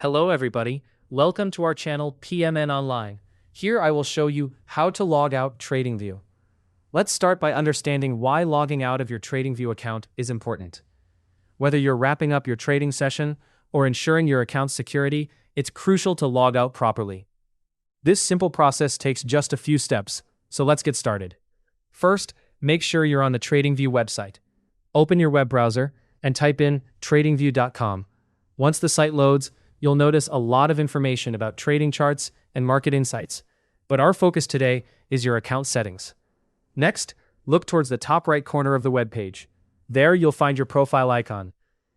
Hello everybody, welcome to our channel PMN Online. Here I will show you how to log out TradingView. Let's start by understanding why logging out of your TradingView account is important. Whether you're wrapping up your trading session or ensuring your account's security, it's crucial to log out properly. This simple process takes just a few steps, so let's get started. First, make sure you're on the TradingView website. Open your web browser and type in tradingview.com. Once the site loads, you'll notice a lot of information about trading charts and market insights, but our focus today is your account settings. Next, look towards the top right corner of the web page. There you'll find your profile icon.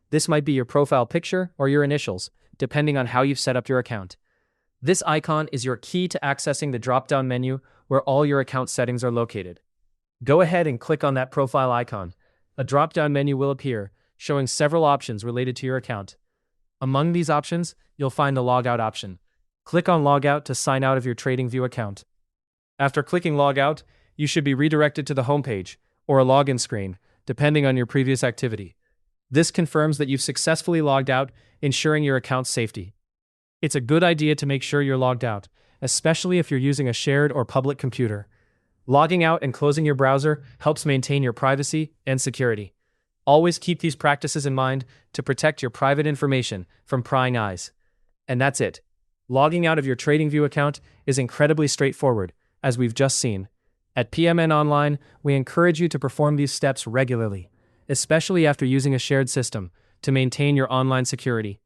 This might be your profile picture or your initials, depending on how you've set up your account. This icon is your key to accessing the drop-down menu where all your account settings are located. Go ahead and click on that profile icon. A drop-down menu will appear, showing several options related to your account. Among these options, you'll find the Logout option. Click on Logout to sign out of your TradingView account. After clicking Logout, you should be redirected to the homepage or a login screen, depending on your previous activity. This confirms that you've successfully logged out, ensuring your account's safety. It's a good idea to make sure you're logged out, especially if you're using a shared or public computer. Logging out and closing your browser helps maintain your privacy and security. Always keep these practices in mind to protect your private information from prying eyes. And that's it. Logging out of your TradingView account is incredibly straightforward, as we've just seen. At PMN Online, we encourage you to perform these steps regularly, especially after using a shared system, to maintain your online security.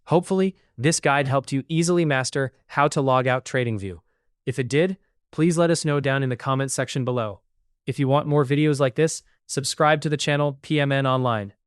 Hopefully, this guide helped you easily master how to log out TradingView. If it did, please let us know down in the comments section below. If you want more videos like this, subscribe to the channel PMN Online.